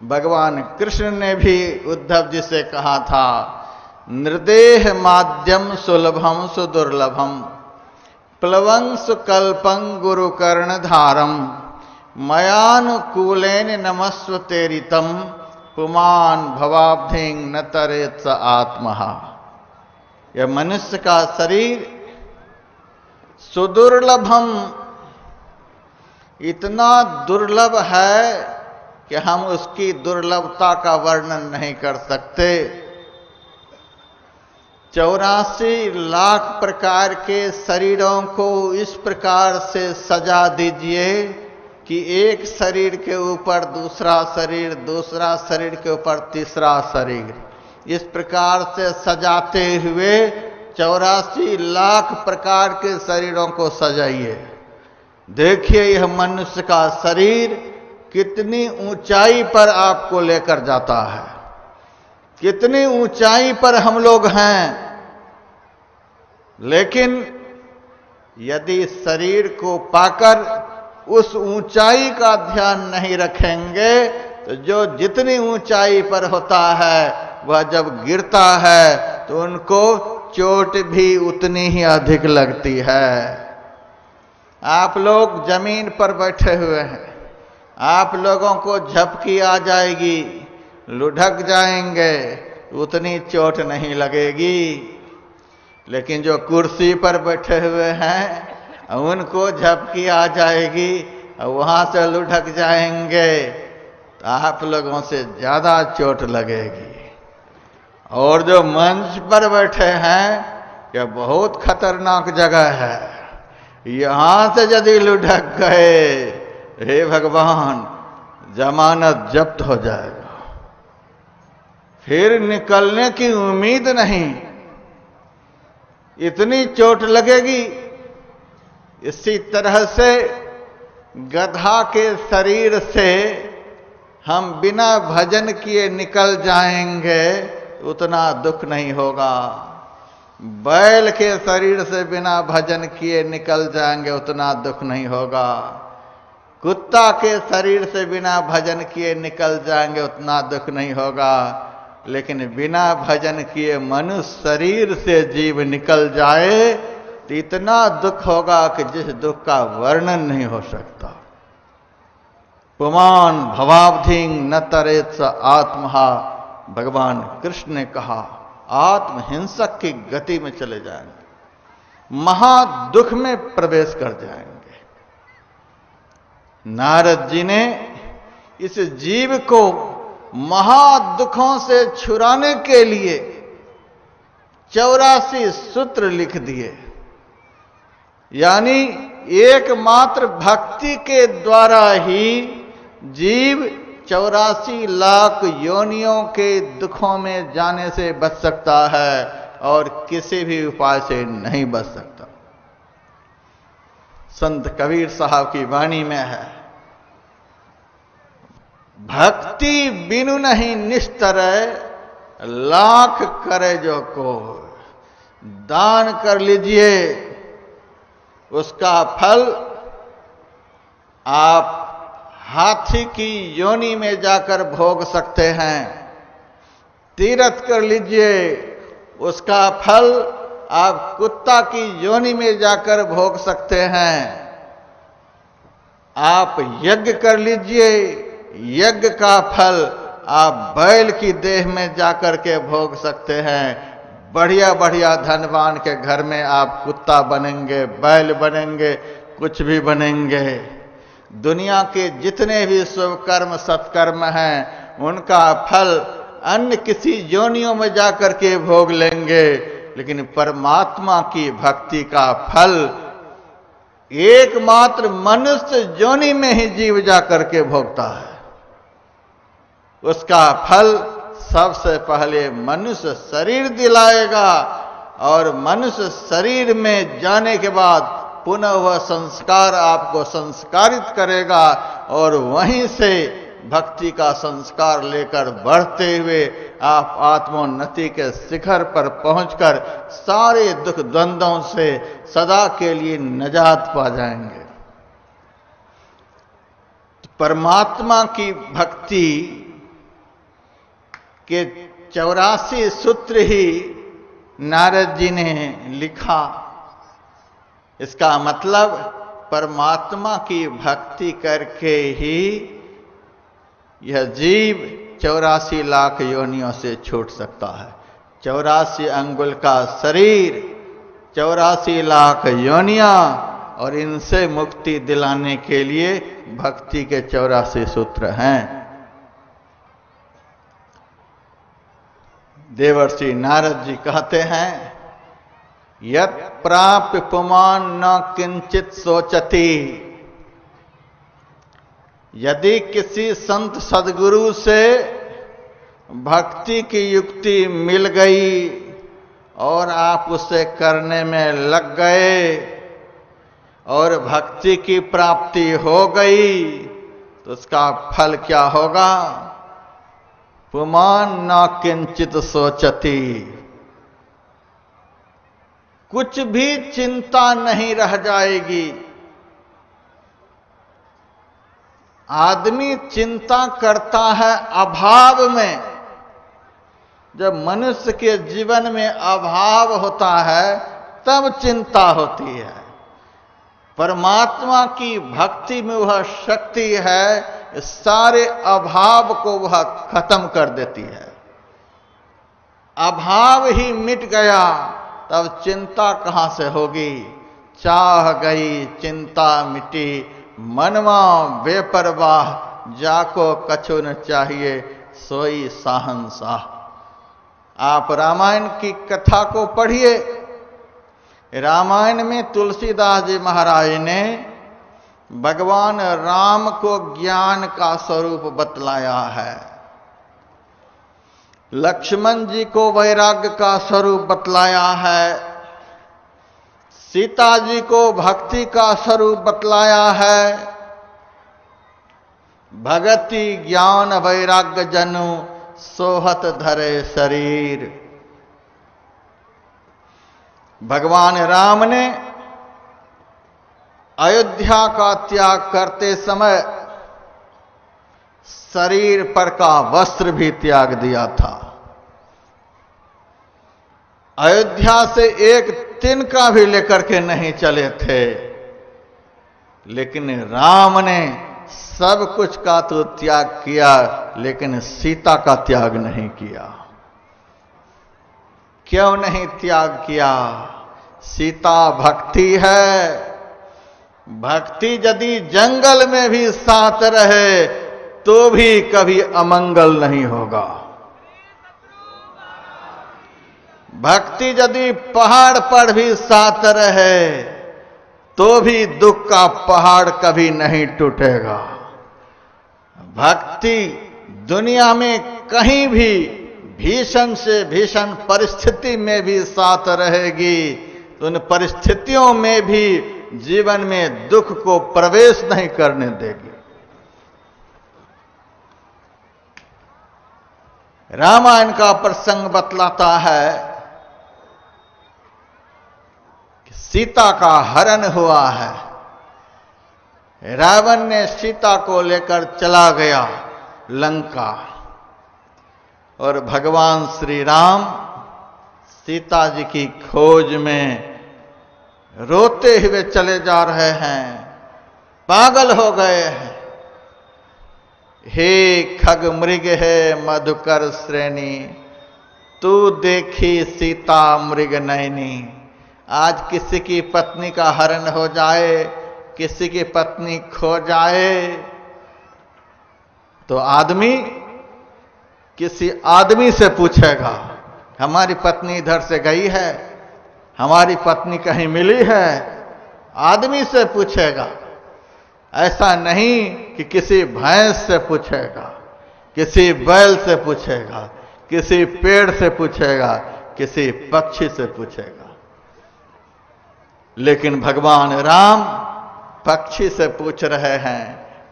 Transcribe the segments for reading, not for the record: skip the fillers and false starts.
भगवान कृष्ण ने भी उद्धव जी से कहा था, निर्देह माध्यम सुलभम सुदुर्लभम प्लवं सुकल्पं गुरु कर्ण धारम मयानुकूलेन नमस्व तेरितम पुमान भवाब्धिं न तरेत स आत्महा। यह मनुष्य का शरीर सुदुर्लभम, इतना दुर्लभ है कि हम उसकी दुर्लभता का वर्णन नहीं कर सकते। 84 लाख प्रकार के शरीरों को इस प्रकार से सजा दीजिए कि एक शरीर के ऊपर दूसरा शरीर, दूसरा शरीर के ऊपर तीसरा शरीर, इस प्रकार से सजाते हुए 84 लाख प्रकार के शरीरों को सजाइए। देखिए यह मनुष्य का शरीर कितनी ऊंचाई पर आपको लेकर जाता है, कितनी ऊंचाई पर हम लोग हैं। लेकिन यदि शरीर को पाकर उस ऊंचाई का ध्यान नहीं रखेंगे तो जो जितनी ऊंचाई पर होता है वह जब गिरता है तो उनको चोट भी उतनी ही अधिक लगती है। आप लोग जमीन पर बैठे हुए हैं, आप लोगों को झपकी आ जाएगी, लुढ़क जाएंगे, उतनी चोट नहीं लगेगी। लेकिन जो कुर्सी पर बैठे हुए हैं उनको झपकी आ जाएगी और वहां से लुढ़क जाएंगे तो आप लोगों से ज्यादा चोट लगेगी। और जो मंच पर बैठे हैं यह बहुत खतरनाक जगह है, यहां से यदि लुढ़क गए, हे भगवान, जमानत जब्त हो जाएगा, फिर निकलने की उम्मीद नहीं, इतनी चोट लगेगी। इसी तरह से गधा के शरीर से हम बिना भजन किए निकल जाएंगे उतना दुख नहीं होगा, बैल के शरीर से बिना भजन किए निकल जाएंगे उतना दुख नहीं होगा, कुत्ता के शरीर से बिना भजन किए निकल जाएंगे उतना दुख नहीं होगा। लेकिन बिना भजन किए मनुष्य शरीर से जीव निकल जाए तो इतना दुख होगा कि जिस दुख का वर्णन नहीं हो सकता। पुमान भवाब्धिं न तरेत स आत्महा, भगवान कृष्ण ने कहा, आत्महिंसक की गति में चले जाएंगे, महादुख में प्रवेश कर जाएंगे। नारद जी ने इस जीव को महादुखों से छुड़ाने के लिए 84 सूत्र लिख दिए, यानी एकमात्र भक्ति के द्वारा ही जीव 84 लाख योनियों के दुखों में जाने से बच सकता है और किसी भी उपाय से नहीं बच सकता। संत कबीर साहब की वाणी में है, भक्ति बिनु नहीं निस्तरय, लाख करे जो को। दान कर लीजिए, उसका फल आप हाथी की योनि में जाकर भोग सकते हैं। तीर्थ कर लीजिए, उसका फल आप कुत्ता की योनि में जाकर भोग सकते हैं। आप यज्ञ कर लीजिए, यज्ञ का फल आप बैल की देह में जाकर के भोग सकते हैं। बढ़िया बढ़िया धनवान के घर में आप कुत्ता बनेंगे, बैल बनेंगे, कुछ भी बनेंगे। दुनिया के जितने भी शुभ कर्म सत्कर्म हैं उनका फल अन्य किसी योनियों में जाकर के भोग लेंगे, लेकिन परमात्मा की भक्ति का फल एकमात्र मनुष्य योनि में ही जीव जाकर के भोगता है। उसका फल सबसे पहले मनुष्य शरीर दिलाएगा और मनुष्य शरीर में जाने के बाद पुनः वह संस्कार आपको संस्कारित करेगा और वहीं से भक्ति का संस्कार लेकर बढ़ते हुए आप आत्मोन्नति के शिखर पर पहुंचकर सारे दुख द्वंद्वों से सदा के लिए निजात पा जाएंगे। परमात्मा की भक्ति कि 84 सूत्र ही नारद जी ने लिखा। इसका मतलब परमात्मा की भक्ति करके ही यह जीव 84 लाख योनियों से छूट सकता है। 84 अंगुल का शरीर, 84 लाख योनियां, और इनसे मुक्ति दिलाने के लिए भक्ति के 84 सूत्र हैं। देवर्षि नारद जी कहते हैं, यत् प्राप्य पुमान न किंचित सोचती। यदि किसी संत सदगुरु से भक्ति की युक्ति मिल गई और आप उसे करने में लग गए और भक्ति की प्राप्ति हो गई, तो उसका फल क्या होगा? पुमान न किंचित सोचती। कुछ भी चिंता नहीं रह जाएगी। आदमी चिंता करता है अभाव में। जब मनुष्य के जीवन में अभाव होता है तब चिंता होती है। परमात्मा की भक्ति में वह शक्ति है, सारे अभाव को वह खत्म कर देती है। अभाव ही मिट गया तब चिंता कहां से होगी? चाह गई चिंता मिटी, मनवा बेपरवाह, जाको कछु न चाहिए सोई साहंसाह। आप रामायण की कथा को पढ़िए। रामायण में तुलसीदास जी महाराज ने भगवान राम को ज्ञान का स्वरूप बतलाया है, लक्ष्मण जी को वैराग्य का स्वरूप बतलाया है, सीता जी को भक्ति का स्वरूप बतलाया है। भगति ज्ञान वैराग्य जनु सोहत धरे शरीर। भगवान राम ने अयोध्या का त्याग करते समय शरीर पर का वस्त्र भी त्याग दिया था। अयोध्या से एक तिनका भी लेकर के नहीं चले थे, लेकिन राम ने सब कुछ का तो त्याग किया, लेकिन सीता का त्याग नहीं किया। क्यों नहीं त्याग किया? सीता भक्ति है। भक्ति यदि जंगल में भी साथ रहे तो भी कभी अमंगल नहीं होगा। भक्ति यदि पहाड़ पर भी साथ रहे तो भी दुख का पहाड़ कभी नहीं टूटेगा। भक्ति दुनिया में कहीं भी भीषण से भीषण परिस्थिति में भी साथ रहेगी, तो उन परिस्थितियों में भी जीवन में दुख को प्रवेश नहीं करने देगी। रामायण का प्रसंग बतलाता है कि सीता का हरण हुआ है। रावण ने सीता को लेकर चला गया लंका, और भगवान श्री राम सीता जी की खोज में रोते हुए चले जा रहे हैं, पागल हो गए हैं। हे खग मृग है मधुकर श्रेणी, तू देखी सीता मृग नैनी। आज किसी की पत्नी का हरण हो जाए, किसी की पत्नी खो जाए, तो आदमी किसी आदमी से पूछेगा, हमारी पत्नी इधर से गई है, हमारी पत्नी कहीं मिली है? आदमी से पूछेगा। ऐसा नहीं कि किसी भैंस से पूछेगा, किसी बैल से पूछेगा, किसी पेड़ से पूछेगा, किसी पक्षी से पूछेगा। लेकिन भगवान राम पक्षी से पूछ रहे हैं,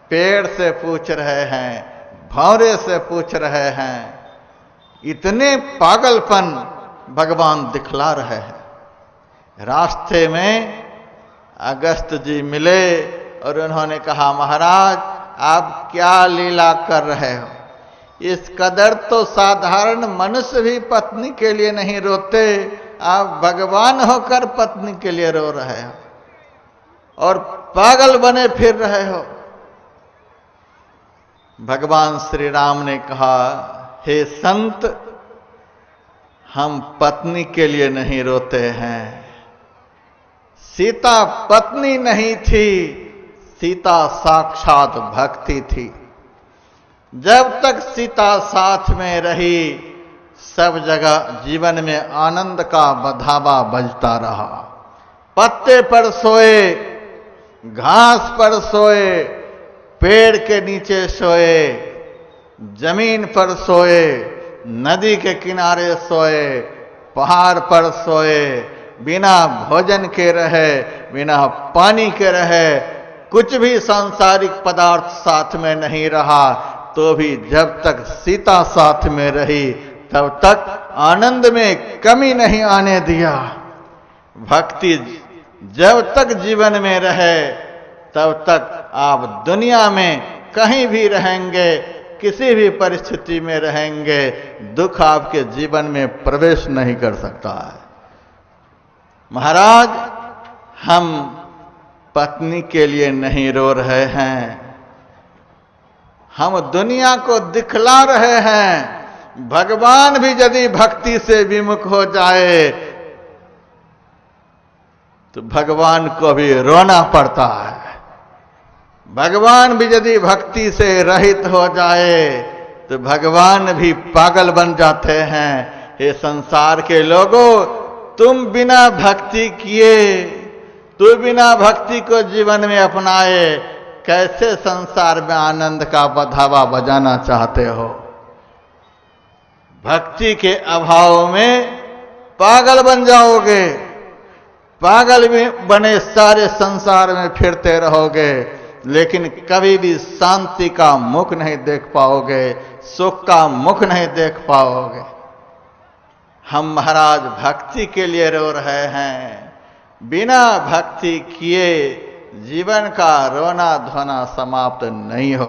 पेड़ से पूछ रहे हैं, भौरे से पूछ रहे हैं। इतने पागलपन भगवान दिखला रहे हैं। रास्ते में अगस्त जी मिले और उन्होंने कहा, महाराज आप क्या लीला कर रहे हो? इस कदर तो साधारण मनुष्य भी पत्नी के लिए नहीं रोते, आप भगवान होकर पत्नी के लिए रो रहे हो और पागल बने फिर रहे हो। भगवान श्री राम ने कहा, हे संत, हम पत्नी के लिए नहीं रोते हैं। सीता पत्नी नहीं थी, सीता साक्षात भक्ति थी। जब तक सीता साथ में रही, सब जगह जीवन में आनंद का बधावा बजता रहा। पत्ते पर सोए, घास पर सोए, पेड़ के नीचे सोए, जमीन पर सोए, नदी के किनारे सोए, पहाड़ पर सोए, बिना भोजन के रहे, बिना पानी के रहे, कुछ भी सांसारिक पदार्थ साथ में नहीं रहा, तो भी जब तक सीता साथ में रही तब तक आनंद में कमी नहीं आने दिया। भक्ति जब तक जीवन में रहे तब तक आप दुनिया में कहीं भी रहेंगे, किसी भी परिस्थिति में रहेंगे, दुख आपके जीवन में प्रवेश नहीं कर सकता है। महाराज, हम पत्नी के लिए नहीं रो रहे हैं, हम दुनिया को दिखला रहे हैं। भगवान भी यदि भक्ति से विमुख हो जाए तो भगवान को भी रोना पड़ता है। भगवान भी यदि भक्ति से रहित हो जाए तो भगवान भी पागल बन जाते हैं। हे संसार के लोगों, तुम बिना भक्ति किए, तू बिना भक्ति को जीवन में अपनाए कैसे संसार में आनंद का बधावा बजाना चाहते हो? भक्ति के अभाव में पागल बन जाओगे, पागल में बने सारे संसार में फिरते रहोगे, लेकिन कभी भी शांति का मुख नहीं देख पाओगे, सुख का मुख नहीं देख पाओगे। हम महाराज भक्ति के लिए रो रहे हैं, बिना भक्ति किए जीवन का रोना धोना समाप्त नहीं हो।